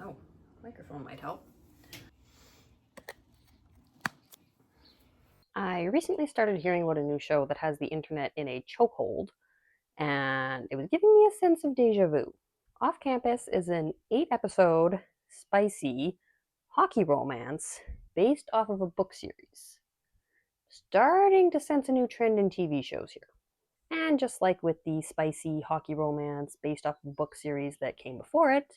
Oh, microphone might help. I recently started hearing about a new show that has the internet in a chokehold, and it was giving me a sense of deja vu. Off Campus is an 8-episode, spicy hockey romance based off of a book series. Starting to sense a new trend in TV shows here. And just like with the spicy hockey romance based off of a book series that came before it,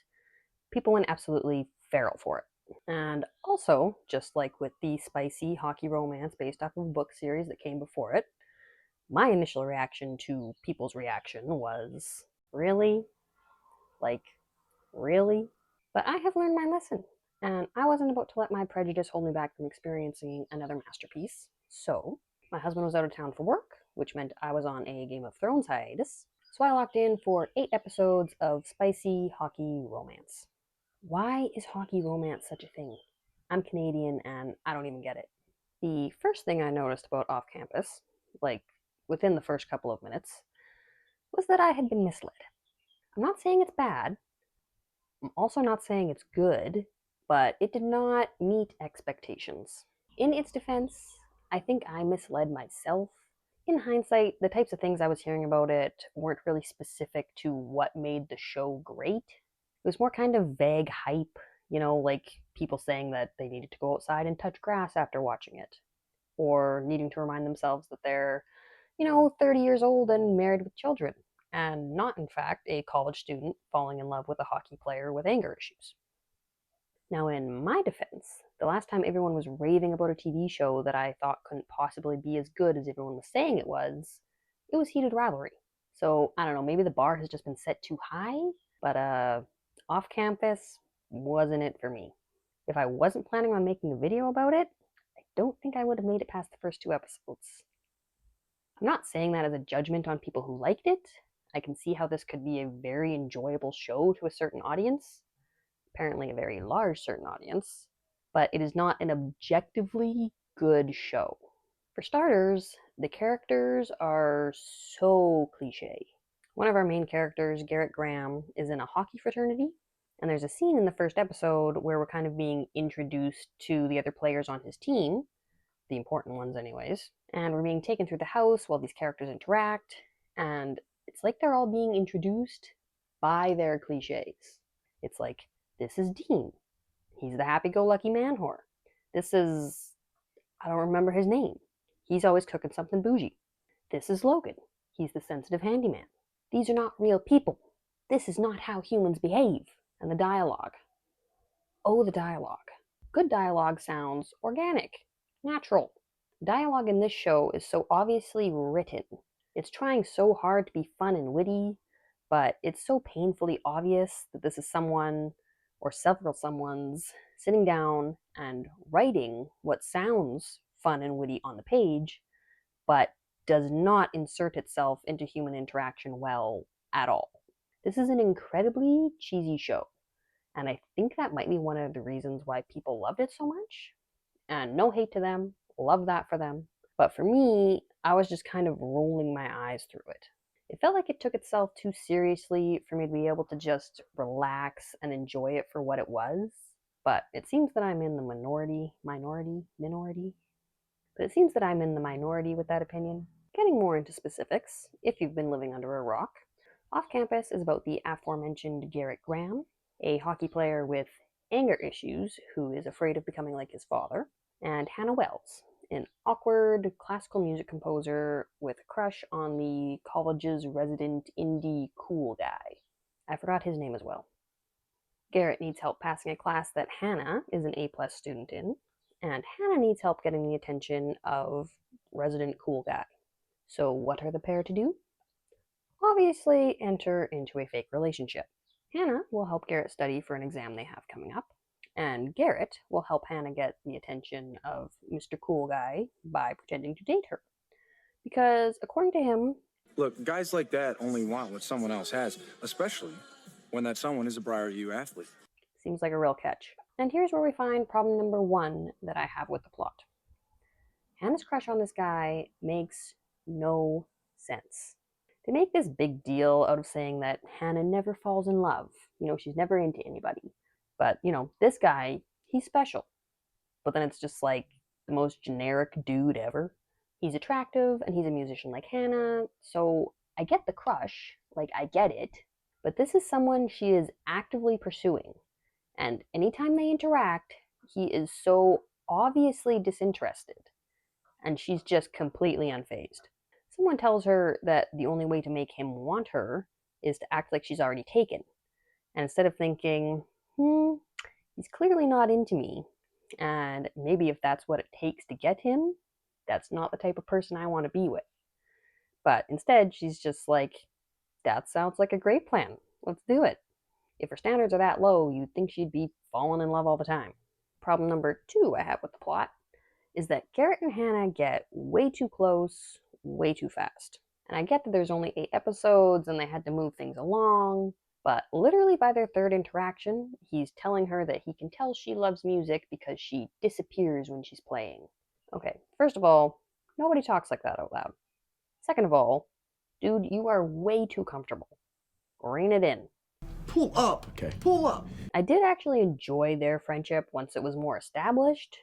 people went absolutely feral for it. And also, just like with the spicy hockey romance based off of a book series that came before it, my initial reaction to people's reaction was, really? Like, really? But I have learned my lesson, and I wasn't about to let my prejudice hold me back from experiencing another masterpiece. So, my husband was out of town for work, which meant I was on a Game of Thrones hiatus, so I locked in for 8 episodes of spicy hockey romance. Why is hockey romance such a thing? I'm Canadian and I don't even get it. The first thing I noticed about Off Campus, like within the first couple of minutes, was that I had been misled. I'm not saying it's bad, I'm also not saying it's good, but it did not meet expectations. In its defense, I think I misled myself. In hindsight, the types of things I was hearing about it weren't really specific to what made the show great. It was more kind of vague hype, like people saying that they needed to go outside and touch grass after watching it, or needing to remind themselves that they're, 30 years old and married with children, and not, in fact, a college student falling in love with a hockey player with anger issues. Now, in my defense, the last time everyone was raving about a TV show that I thought couldn't possibly be as good as everyone was saying it was Heated Rivalry. So, I don't know, maybe the bar has just been set too high, but Off Campus wasn't it for me. If I wasn't planning on making a video about it, I don't think I would have made it past the first 2 episodes. I'm not saying that as a judgment on people who liked it. I can see how this could be a very enjoyable show to a certain audience, apparently a very large certain audience, but it is not an objectively good show. For starters, the characters are so cliche. One of our main characters, Garrett Graham, is in a hockey fraternity, and there's a scene in the first episode where we're kind of being introduced to the other players on his team, the important ones, anyways, and we're being taken through the house while these characters interact, and it's like they're all being introduced by their cliches. It's like, this is Dean. He's the happy go lucky man whore. This is, I don't remember his name. He's always cooking something bougie. This is Logan. He's the sensitive handyman. These are not real people. This is not how humans behave. And the dialogue. Oh, the dialogue. Good dialogue sounds organic, natural. Dialogue in this show is so obviously written. It's trying so hard to be fun and witty, but it's so painfully obvious that this is someone or several someones sitting down and writing what sounds fun and witty on the page, but does not insert itself into human interaction well at all. This is an incredibly cheesy show, and I think that might be one of the reasons why people loved it so much. And no hate to them, love that for them. But for me, I was just kind of rolling my eyes through it. It felt like it took itself too seriously for me to be able to just relax and enjoy it for what it was. But it seems that I'm in the minority. But it seems that I'm in the minority with that opinion. Getting more into specifics, if you've been living under a rock, Off Campus is about the aforementioned Garrett Graham, a hockey player with anger issues who is afraid of becoming like his father, and Hannah Wells, an awkward classical music composer with a crush on the college's resident indie cool guy. I forgot his name as well. Garrett needs help passing a class that Hannah is an A-plus student in, and Hannah needs help getting the attention of resident cool guy. So what are the pair to do? Obviously, enter into a fake relationship. Hannah will help Garrett study for an exam they have coming up, and Garrett will help Hannah get the attention of Mr. Cool Guy by pretending to date her. Because, according to him, look, guys like that only want what someone else has, especially when that someone is a Briar U athlete. Seems like a real catch. And here's where we find problem number 1 that I have with the plot. Hannah's crush on this guy makes no sense. They make this big deal out of saying that Hannah never falls in love. She's never into anybody. But, this guy, he's special. But then it's just like the most generic dude ever. He's attractive and he's a musician like Hannah, so I get the crush, like I get it. But this is someone she is actively pursuing. And anytime they interact, he is so obviously disinterested. And she's just completely unfazed. Someone tells her that the only way to make him want her is to act like she's already taken. And instead of thinking, he's clearly not into me, and maybe if that's what it takes to get him, that's not the type of person I want to be with. But instead, she's just like, that sounds like a great plan. Let's do it. If her standards are that low, you'd think she'd be falling in love all the time. Problem number two I have with the plot is that Garrett and Hannah get way too close, way too fast. And I get that there's only 8 episodes and they had to move things along, but literally by their third interaction, he's telling her that he can tell she loves music because she disappears when she's playing. Okay, first of all, nobody talks like that out loud. Second of all, dude, you are way too comfortable. Rein it in. Pull up. Okay. Pull up. I did actually enjoy their friendship once it was more established.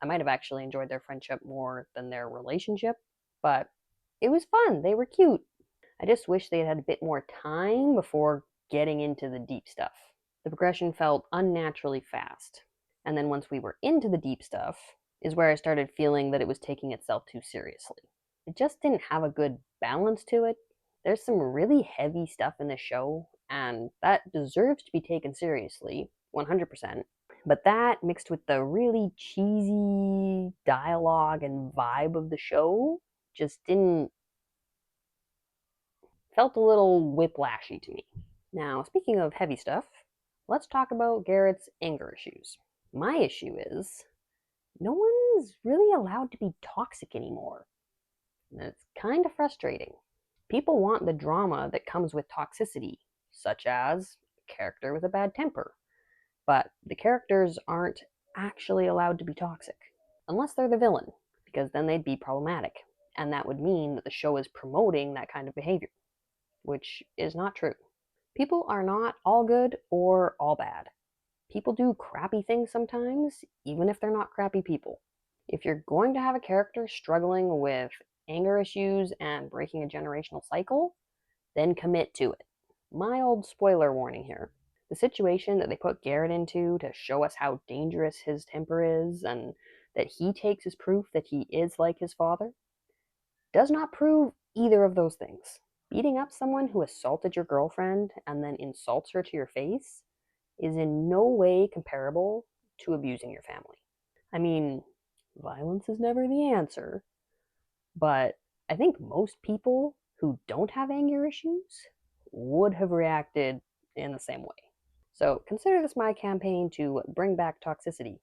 I might have actually enjoyed their friendship more than their relationship, but it was fun. They were cute. I just wish they had a bit more time before getting into the deep stuff. The progression felt unnaturally fast. And then once we were into the deep stuff, is where I started feeling that it was taking itself too seriously. It just didn't have a good balance to it. There's some really heavy stuff in the show, and that deserves to be taken seriously, 100%. But that mixed with the really cheesy dialogue and vibe of the show just didn't felt a little whiplashy to me. Now, speaking of heavy stuff, let's talk about Garrett's anger issues. My issue is no one's really allowed to be toxic anymore. And it's kind of frustrating. People want the drama that comes with toxicity, such as a character with a bad temper. But the characters aren't actually allowed to be toxic, unless they're the villain, because then they'd be problematic. And that would mean that the show is promoting that kind of behavior, which is not true. People are not all good or all bad. People do crappy things sometimes, even if they're not crappy people. If you're going to have a character struggling with anger issues and breaking a generational cycle, then commit to it. Mild spoiler warning here. The situation that they put Garrett into to show us how dangerous his temper is and that he takes as proof that he is like his father does not prove either of those things. Beating up someone who assaulted your girlfriend and then insults her to your face is in no way comparable to abusing your family. I mean, violence is never the answer, but I think most people who don't have anger issues would have reacted in the same way. So consider this my campaign to bring back toxicity.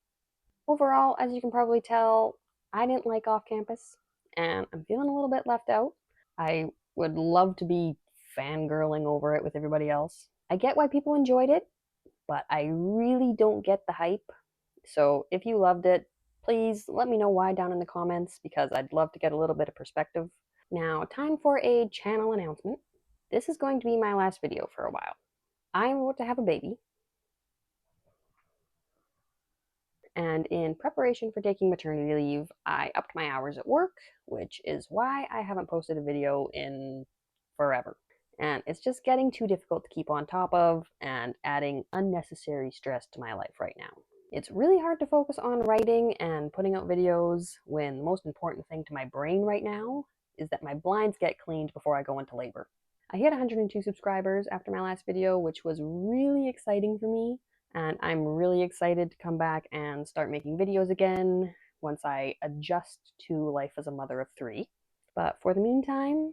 Overall, as you can probably tell, I didn't like Off Campus, and I'm feeling a little bit left out. I would love to be fangirling over it with everybody else. I get why people enjoyed it, but I really don't get the hype. So if you loved it, please let me know why down in the comments because I'd love to get a little bit of perspective. Now, time for a channel announcement. This is going to be my last video for a while. I'm about to have a baby, and in preparation for taking maternity leave, I upped my hours at work, which is why I haven't posted a video in forever. And it's just getting too difficult to keep on top of and adding unnecessary stress to my life right now. It's really hard to focus on writing and putting out videos when the most important thing to my brain right now is that my blinds get cleaned before I go into labor. I hit 102 subscribers after my last video, which was really exciting for me, and I'm really excited to come back and start making videos again once I adjust to life as a mother of 3. But for the meantime,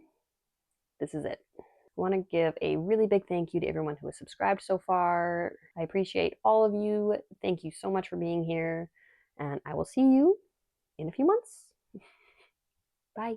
this is it. I want to give a really big thank you to everyone who has subscribed so far. I appreciate all of you. Thank you so much for being here, and I will see you in a few months. Bye.